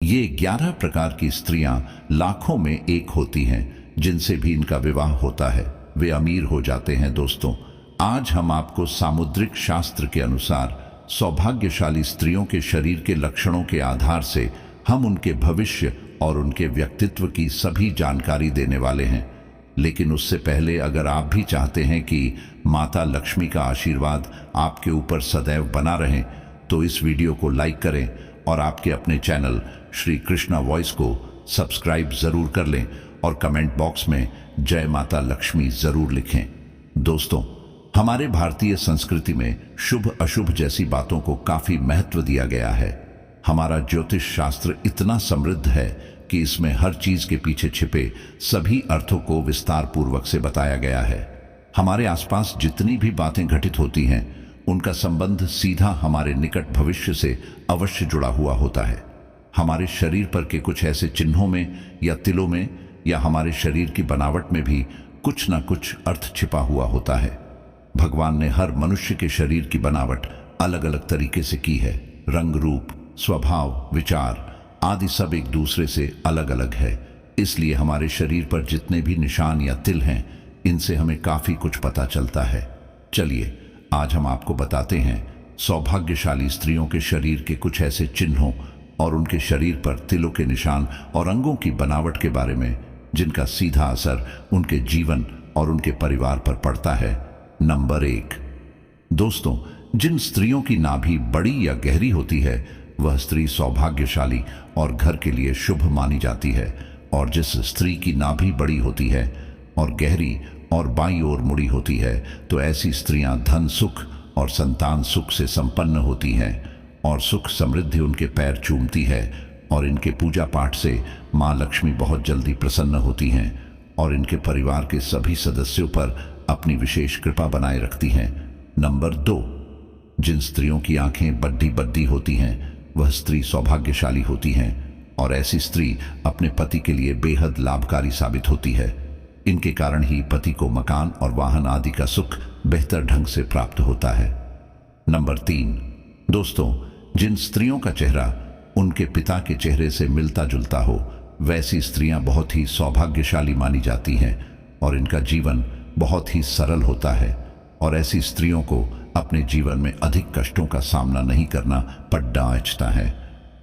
ये 11 प्रकार की स्त्रियां लाखों में एक होती हैं, जिनसे भी इनका विवाह होता है वे अमीर हो जाते हैं। दोस्तों, आज हम आपको सामुद्रिक शास्त्र के अनुसार सौभाग्यशाली स्त्रियों के शरीर के लक्षणों के आधार से हम उनके भविष्य और उनके व्यक्तित्व की सभी जानकारी देने वाले हैं। लेकिन उससे पहले अगर आप भी चाहते हैं कि माता लक्ष्मी का आशीर्वाद आपके ऊपर सदैव बना रहे, तो इस वीडियो को लाइक करें और आपके अपने चैनल श्री कृष्णा वॉइस को सब्सक्राइब जरूर कर लें और कमेंट बॉक्स में जय माता लक्ष्मी जरूर लिखें। दोस्तों, हमारे भारतीय संस्कृति में शुभ अशुभ जैसी बातों को काफी महत्व दिया गया है। हमारा ज्योतिष शास्त्र इतना समृद्ध है कि इसमें हर चीज के पीछे छिपे सभी अर्थों को विस्तार पूर्वक से बताया गया है। हमारे आसपास जितनी भी बातें घटित होती हैं, उनका संबंध सीधा हमारे निकट भविष्य से अवश्य जुड़ा हुआ होता है। हमारे शरीर पर के कुछ ऐसे चिन्हों में या तिलों में या हमारे शरीर की बनावट में भी कुछ ना कुछ अर्थ छिपा हुआ होता है। भगवान ने हर मनुष्य के शरीर की बनावट अलग अलग तरीके से की है। रंग, रूप, स्वभाव, विचार आदि सब एक दूसरे से अलग अलग है। इसलिए हमारे शरीर पर जितने भी निशान या तिल हैं, इनसे हमें काफी कुछ पता चलता है। चलिए आज हम आपको बताते हैं सौभाग्यशाली स्त्रियों के शरीर के कुछ ऐसे चिन्हों और उनके शरीर पर तिलों के निशान और अंगों की बनावट के बारे में, जिनका सीधा असर उनके जीवन और उनके परिवार पर पड़ता है। नंबर 1। दोस्तों, जिन स्त्रियों की नाभि बड़ी या गहरी होती है, वह स्त्री सौभाग्यशाली और घर के लिए शुभ मानी जाती है। और जिस स्त्री की नाभि बड़ी होती है और गहरी और बाईं ओर मुड़ी होती है, तो ऐसी स्त्रियां धन सुख और संतान सुख से संपन्न होती हैं और सुख समृद्धि उनके पैर चूमती है। और इनके पूजा पाठ से माँ लक्ष्मी बहुत जल्दी प्रसन्न होती हैं और इनके परिवार के सभी सदस्यों पर अपनी विशेष कृपा बनाए रखती हैं। नंबर 2। जिन स्त्रियों की आंखें बड्डी बड्डी होती हैं, वह स्त्री सौभाग्यशाली होती हैं और ऐसी स्त्री अपने पति के लिए बेहद लाभकारी साबित होती है। इनके कारण ही पति को मकान और वाहन आदि का सुख बेहतर ढंग से प्राप्त होता है। नंबर 3। दोस्तों, जिन स्त्रियों का चेहरा उनके पिता के चेहरे से मिलता जुलता हो, वैसी स्त्रियां बहुत ही सौभाग्यशाली मानी जाती हैं और इनका जीवन बहुत ही सरल होता है। और ऐसी स्त्रियों को अपने जीवन में अधिक कष्टों का सामना नहीं करना पड़ता है।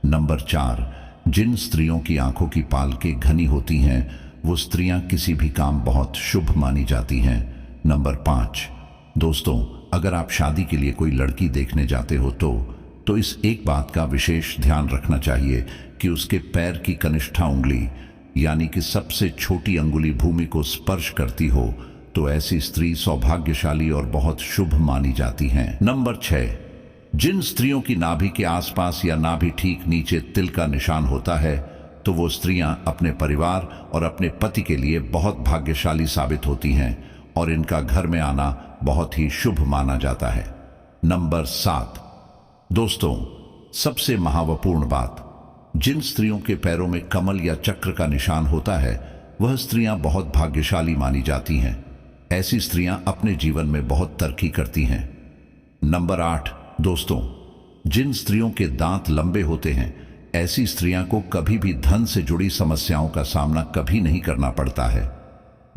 नंबर 4। जिन स्त्रियों की आंखों की पालकें घनी होती हैं, वो स्त्रियां किसी भी काम बहुत शुभ मानी जाती हैं। नंबर 5। दोस्तों, अगर आप शादी के लिए कोई लड़की देखने जाते हो तो इस एक बात का विशेष ध्यान रखना चाहिए कि उसके पैर की कनिष्ठा उंगली यानी कि सबसे छोटी अंगुली भूमि को स्पर्श करती हो, तो ऐसी स्त्री सौभाग्यशाली और बहुत शुभ मानी जाती हैं। नंबर 6। जिन स्त्रियों की नाभि के आसपास या नाभि ठीक नीचे तिल का निशान होता है, तो वो स्त्रियां अपने परिवार और अपने पति के लिए बहुत भाग्यशाली साबित होती हैं और इनका घर में आना बहुत ही शुभ माना जाता है। नंबर 7। दोस्तों, सबसे महत्वपूर्ण बात, जिन स्त्रियों के पैरों में कमल या चक्र का निशान होता है, वह स्त्रियां बहुत भाग्यशाली मानी जाती हैं। ऐसी स्त्रियां अपने जीवन में बहुत तरक्की करती हैं। नंबर 8। दोस्तों, जिन स्त्रियों के दांत लंबे होते हैं, ऐसी स्त्रियां को कभी भी धन से जुड़ी समस्याओं का सामना कभी नहीं करना पड़ता है।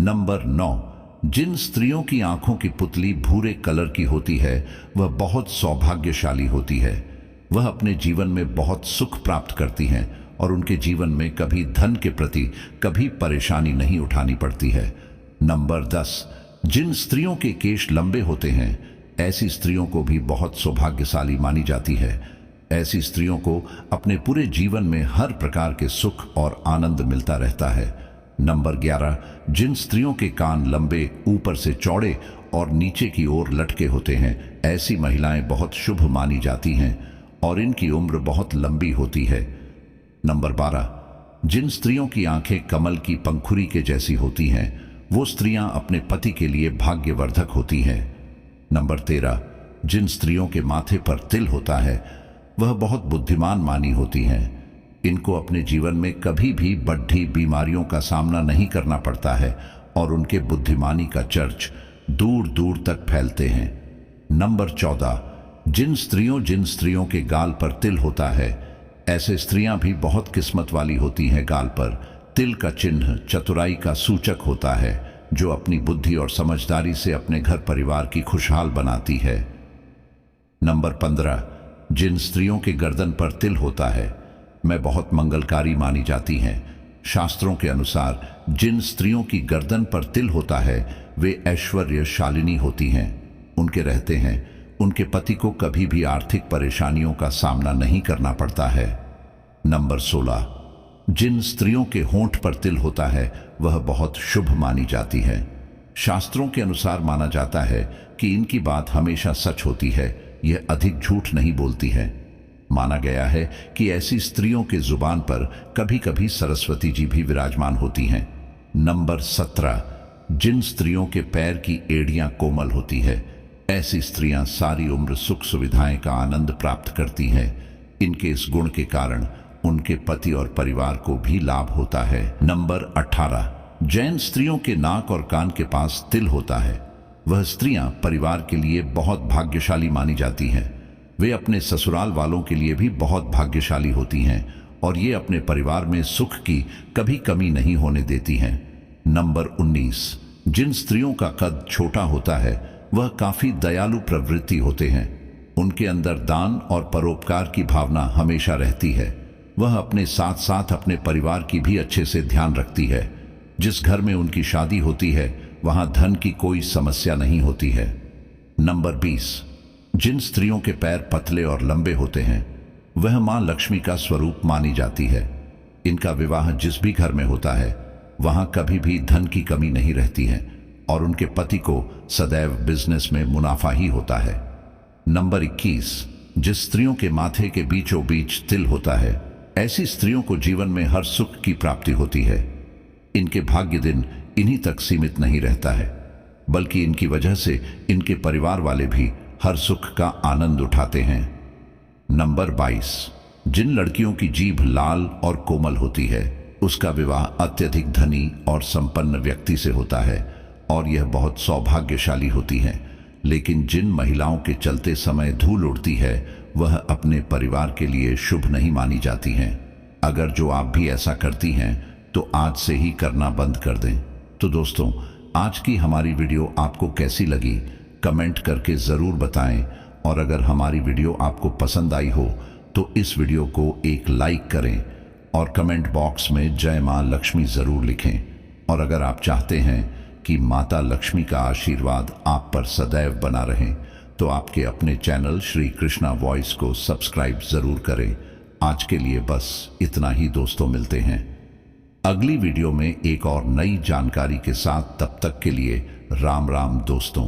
नंबर 9। जिन स्त्रियों की आंखों की पुतली भूरे कलर की होती है, वह बहुत सौभाग्यशाली होती है। वह अपने जीवन में बहुत सुख प्राप्त करती हैं और उनके जीवन में कभी धन के प्रति कभी परेशानी नहीं उठानी पड़ती है। नंबर 10। जिन स्त्रियों के केश लंबे होते हैं, ऐसी स्त्रियों को भी बहुत सौभाग्यशाली मानी जाती है। ऐसी स्त्रियों को अपने पूरे जीवन में हर प्रकार के सुख और आनंद मिलता रहता है। नंबर 11। जिन स्त्रियों के कान लंबे, ऊपर से चौड़े और नीचे की ओर लटके होते हैं, ऐसी महिलाएं बहुत शुभ मानी जाती हैं और इनकी उम्र बहुत लंबी होती है। नंबर 12। जिन स्त्रियों की आंखें कमल की पंखुड़ी के जैसी होती हैं, वो स्त्रियां अपने पति के लिए भाग्यवर्धक होती हैं। नंबर 13। जिन स्त्रियों के माथे पर तिल होता है, वह बहुत बुद्धिमान मानी होती हैं। इनको अपने जीवन में कभी भी बढ़ती बीमारियों का सामना नहीं करना पड़ता है और उनके बुद्धिमानी का चर्च दूर दूर तक फैलते हैं। नंबर 14। जिन स्त्रियों के गाल पर तिल होता है, ऐसे स्त्रियां भी बहुत किस्मत वाली होती हैं। गाल पर तिल का चिन्ह चतुराई का सूचक होता है, जो अपनी बुद्धि और समझदारी से अपने घर परिवार की खुशहाल बनाती है। नंबर 15, जिन स्त्रियों के गर्दन पर तिल होता है वे बहुत मंगलकारी मानी जाती हैं। शास्त्रों के अनुसार जिन स्त्रियों की गर्दन पर तिल होता है वे ऐश्वर्यशालिनी होती हैं। उनके रहते हैं उनके पति को कभी भी आर्थिक परेशानियों का सामना नहीं करना पड़ता है। नंबर 16, जिन स्त्रियों के होंठ पर तिल होता है वह बहुत शुभ मानी जाती है। शास्त्रों के अनुसार माना जाता है कि इनकी बात हमेशा सच होती है, यह अधिक झूठ नहीं बोलती है। माना गया है कि ऐसी स्त्रियों के जुबान पर कभी कभी सरस्वती जी भी विराजमान होती हैं। नंबर 17, जिन स्त्रियों के पैर की एड़ियां कोमल होती है ऐसी स्त्रियां सारी उम्र सुख सुविधाएं का आनंद प्राप्त करती हैं। इनके इस गुण के कारण उनके पति और परिवार को भी लाभ होता है। नंबर 18, जैन स्त्रियों के नाक और कान के पास तिल होता है वह स्त्रियां परिवार के लिए बहुत भाग्यशाली मानी जाती हैं। वे अपने ससुराल वालों के लिए भी बहुत भाग्यशाली होती हैं और ये अपने परिवार में सुख की कभी कमी नहीं होने देती हैं। नंबर 19, जिन स्त्रियों का कद छोटा होता है वह काफी दयालु प्रवृत्ति होते हैं। उनके अंदर दान और परोपकार की भावना हमेशा रहती है। वह अपने साथ साथ अपने परिवार की भी अच्छे से ध्यान रखती है। जिस घर में उनकी शादी होती है वहां धन की कोई समस्या नहीं होती है। नंबर 20, जिन स्त्रियों के पैर पतले और लंबे होते हैं वह मां लक्ष्मी का स्वरूप मानी जाती है। इनका विवाह जिस भी घर में होता है वहां कभी भी धन की कमी नहीं रहती है और उनके पति को सदैव बिजनेस में मुनाफा ही होता है। नंबर 21, जिस स्त्रियों के माथे के बीचों बीच तिल होता है ऐसी स्त्रियों को जीवन में हर सुख की प्राप्ति होती है। इनके भाग्य दिन इन्हीं तक सीमित नहीं रहता है, बल्कि इनकी वजह से इनके परिवार वाले भी हर सुख का आनंद उठाते हैं। नंबर 22, जिन लड़कियों की जीभ लाल और कोमल होती है उसका विवाह अत्यधिक धनी और संपन्न व्यक्ति से होता है और यह बहुत सौभाग्यशाली होती हैं। लेकिन जिन महिलाओं के चलते समय धूल उड़ती है वह अपने परिवार के लिए शुभ नहीं मानी जाती हैं। अगर जो आप भी ऐसा करती हैं तो आज से ही करना बंद कर दें। तो दोस्तों, आज की हमारी वीडियो आपको कैसी लगी कमेंट करके ज़रूर बताएं और अगर हमारी वीडियो आपको पसंद आई हो तो इस वीडियो को एक लाइक करें और कमेंट बॉक्स में जय मां लक्ष्मी ज़रूर लिखें। और अगर आप चाहते हैं कि माता लक्ष्मी का आशीर्वाद आप पर सदैव बना रहे तो आपके अपने चैनल श्री कृष्णा वॉइस को सब्सक्राइब ज़रूर करें। आज के लिए बस इतना ही दोस्तों, मिलते हैं अगली वीडियो में एक और नई जानकारी के साथ। तब तक के लिए राम राम दोस्तों।